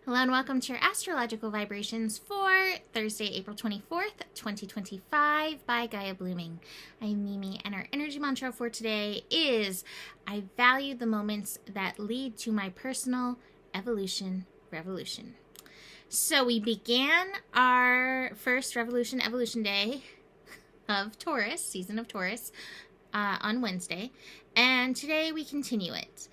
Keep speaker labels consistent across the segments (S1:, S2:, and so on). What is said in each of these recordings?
S1: Hello and welcome to your astrological vibrations for Thursday, April 24th, 2025 by Gaia Blooming. I'm Mimi and our energy mantra for today is I value the moments that lead to my personal evolution revolution. So we began our first evolution day of Taurus, season of Taurus, on Wednesday, and today we continue it.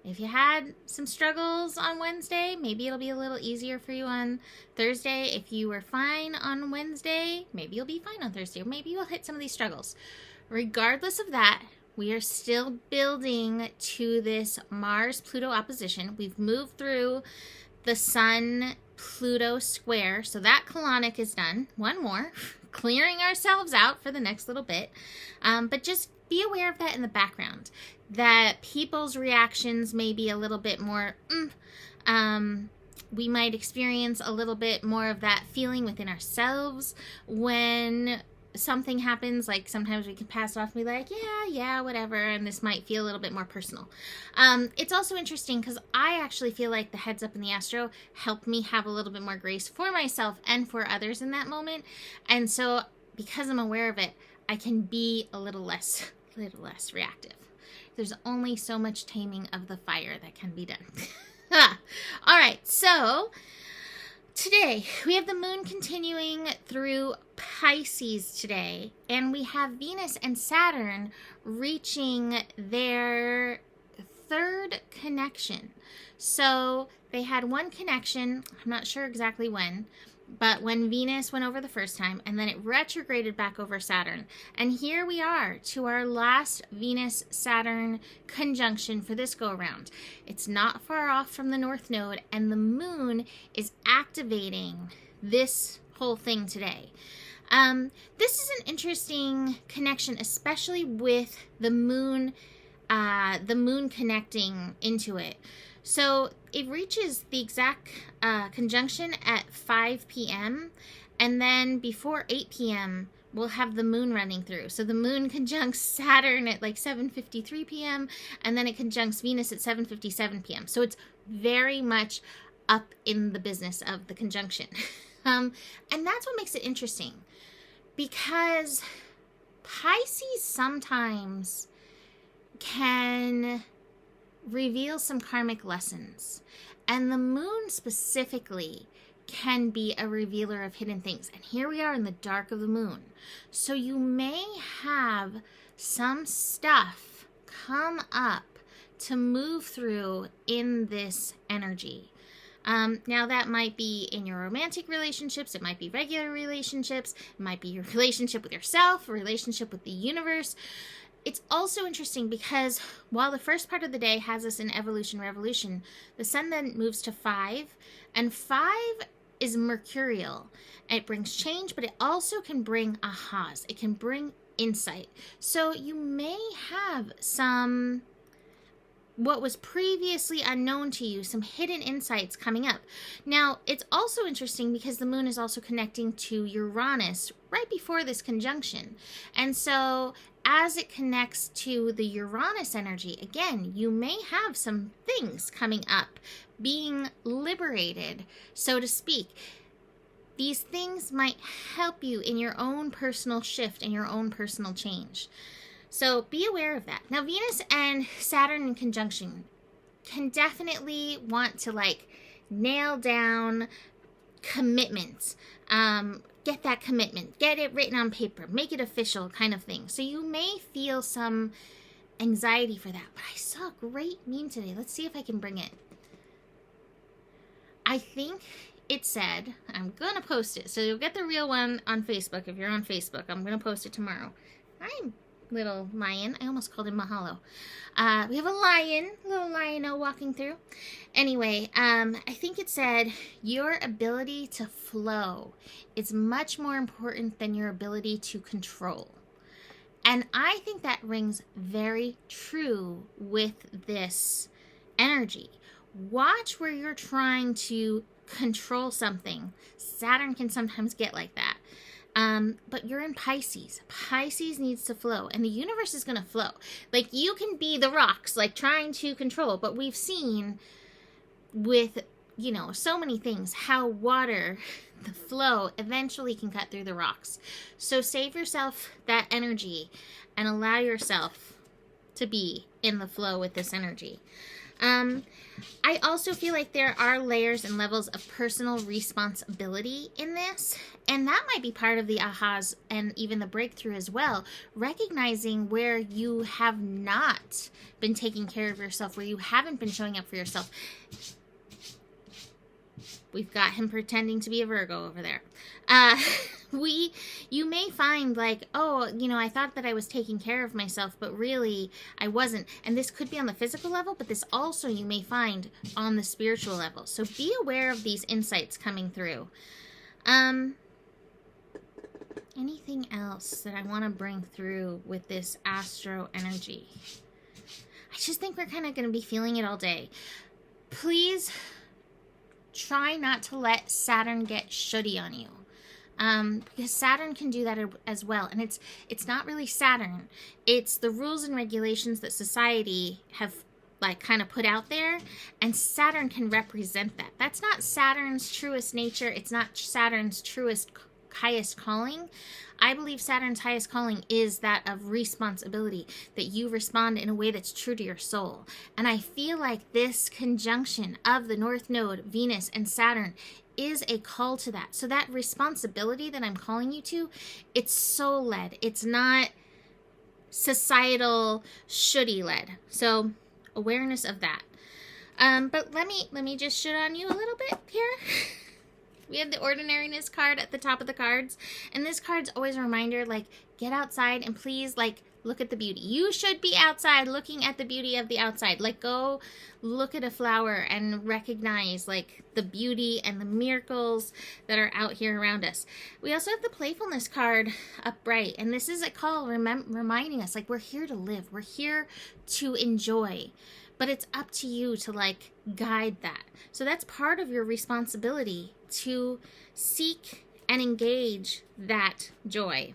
S1: If you had some struggles on Wednesday, maybe it'll be a little easier for you on Thursday. If you were fine on Wednesday, maybe you'll be fine on Thursday, or maybe you'll hit some of these struggles. Regardless of that, we are still building to this Mars-Pluto opposition. We've moved through the Sun-Pluto square, so that colonic is done. One more, clearing ourselves out for the next little bit. But just be aware of that in the background, that people's reactions may be a little bit more, we might experience a little bit more of that feeling within ourselves when something happens. Like sometimes we can pass it off and be like, yeah, whatever, and this might feel a little bit more personal. It's also interesting because I actually feel like the heads up in the astro helped me have a little bit more grace for myself and for others in that moment, and so because I'm aware of it, I can be a little less reactive. There's only so much taming of the fire that can be done. All right, so today we have the moon continuing through Pisces today, and we have Venus and Saturn reaching their third connection. So they had one connection, I'm not sure exactly when, but when Venus went over the first time, and then it retrograded back over Saturn. And here we are to our last Venus-Saturn conjunction for this go-around. It's not far off from the North Node, and the moon is activating this whole thing today. This is an interesting connection, especially with the moon connecting into it. So it reaches the exact conjunction at 5 p.m. and then before 8 p.m. we'll have the moon running through. So the moon conjuncts Saturn at like 7:53 p.m. and then it conjuncts Venus at 7:57 p.m. So it's very much up in the business of the conjunction. And that's what makes it interesting, because Pisces sometimes can reveal some karmic lessons, and the moon specifically can be a revealer of hidden things. And here we are in the dark of the moon, so you may have some stuff come up to move through in this energy. Now that might be in your romantic relationships, it might be regular relationships, it might be your relationship with yourself, a relationship with the universe. It's also interesting because while the first part of the day has us in evolution revolution, the sun then moves to 5, and 5 is mercurial. It brings change, but it also can bring ahas. It can bring insight. So you may have some what was previously unknown to you, some hidden insights coming up. Now, it's also interesting because the moon is also connecting to Uranus right before this conjunction. And so as it connects to the Uranus energy, again, you may have some things coming up, being liberated, so to speak. These things might help you in your own personal shift and your own personal change. So be aware of that. Now, Venus and Saturn in conjunction can definitely want to nail down commitments. Get that commitment, get it written on paper, make it official kind of thing. So you may feel some anxiety for that. But I saw a great meme today. Let's see if I can bring it. I think it said, I'm going to post it. So you'll get the real one on Facebook if you're on Facebook. I'm going to post it tomorrow. I'm little lion. I almost called him Mahalo. We have a lion, little lion-o walking through. Anyway, I think it said, your ability to flow is much more important than your ability to control. And I think that rings very true with this energy. Watch where you're trying to control something. Saturn can sometimes get like that. But you're in Pisces. Pisces needs to flow, and the universe is going to flow. Like, you can be the rocks, like, trying to control, but we've seen with, you know, so many things, how water, the flow, eventually can cut through the rocks. So save yourself that energy and allow yourself to be in the flow with this energy. I also feel like there are layers and levels of personal responsibility in this, and that might be part of the ahas and even the breakthrough as well. Recognizing where you have not been taking care of yourself, where you haven't been showing up for yourself. We've got him pretending to be a Virgo over there. You may find like, oh, you know, I thought that I was taking care of myself, but really I wasn't. And this could be on the physical level, but this also you may find on the spiritual level. So be aware of these insights coming through. Anything else that I want to bring through with this astro energy? I just think we're kind of going to be feeling it all day. Please try not to let Saturn get shooty on you. Because Saturn can do that as well. And it's not really Saturn. It's the rules and regulations that society have like kind of put out there. And Saturn can represent that. That's not Saturn's truest nature. It's not Saturn's truest, highest calling. I believe Saturn's highest calling is that of responsibility, that you respond in a way that's true to your soul. And I feel like this conjunction of the North Node, Venus, and Saturn is a call to that. So that responsibility that I'm calling you to, it's soul-led. It's not societal, shouldy-led. So awareness of that. But let me just shoot on you a little bit here. We have the ordinariness card at the top of the cards. And this card's always a reminder, like, get outside and please, like, look at the beauty. You should be outside looking at the beauty of the outside. Like, go look at a flower and recognize, like, the beauty and the miracles that are out here around us. We also have the playfulness card upright. And this is a call reminding us, like, we're here to live. We're here to enjoy. But it's up to you to, like, guide that. So that's part of your responsibility, to seek and engage that joy.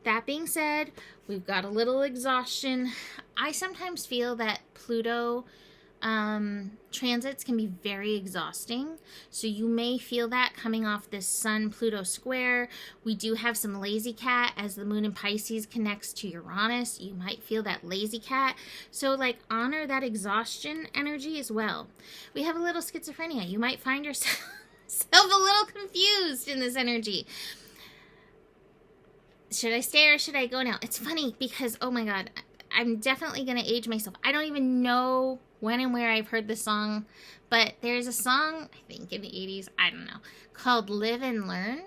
S1: That being said, we've got a little exhaustion. I sometimes feel that Pluto transits can be very exhausting. So you may feel that coming off this Sun-Pluto square. We do have some lazy cat as the moon in Pisces connects to Uranus. You might feel that lazy cat. So like honor that exhaustion energy as well. We have a little schizophrenia. You might find yourself a little confused in this energy. Should I stay or should I go now? It's funny because, oh my God, I'm definitely going to age myself. I don't even know when and where I've heard this song, but there's a song, I think in the 80s, I don't know, called Live and Learn.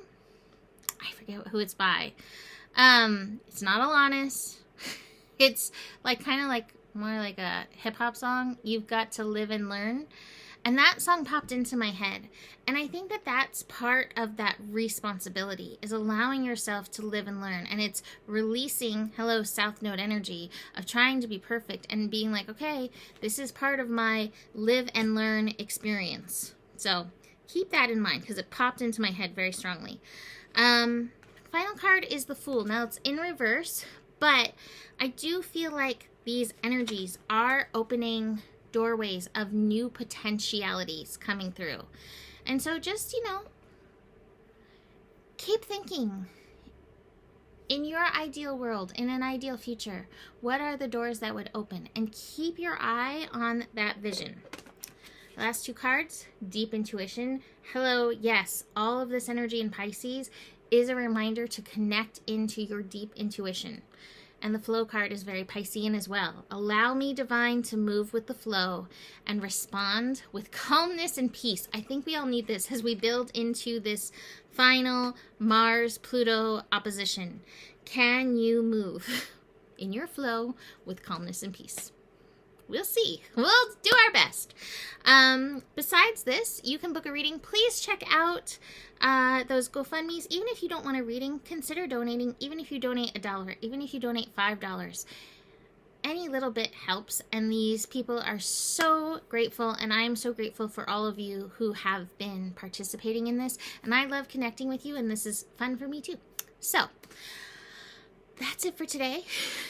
S1: I forget who it's by. It's not Alanis. It's like kind of like more like a hip hop song. You've got to live and learn. And that song popped into my head. And I think that that's part of that responsibility, is allowing yourself to live and learn. And it's releasing, hello, South Node energy, of trying to be perfect and being like, okay, this is part of my live and learn experience. So keep that in mind because it popped into my head very strongly. Final card is the Fool. Now it's in reverse, but I do feel like these energies are opening doorways of new potentialities coming through. And so just, you know, keep thinking in your ideal world, in an ideal future, what are the doors that would open? And keep your eye on that vision. Last two cards, deep intuition. Hello, yes, all of this energy in Pisces is a reminder to connect into your deep intuition. And the flow card is very Piscean as well. Allow me, divine, to move with the flow and respond with calmness and peace. I think we all need this as we build into this final Mars-Pluto opposition. Can you move in your flow with calmness and peace? We'll see. We'll do our best. Besides this, you can book a reading. Please check out those GoFundMes. Even if you don't want a reading, consider donating. Even if you donate $1, even if you donate $5, any little bit helps. And these people are so grateful, and I am so grateful for all of you who have been participating in this. And I love connecting with you, and this is fun for me too. So that's it for today.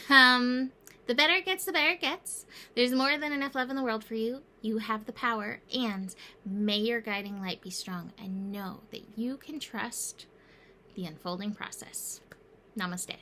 S1: The better it gets, the better it gets. There's more than enough love in the world for you. You have the power, and may your guiding light be strong, and know that you can trust the unfolding process. Namaste.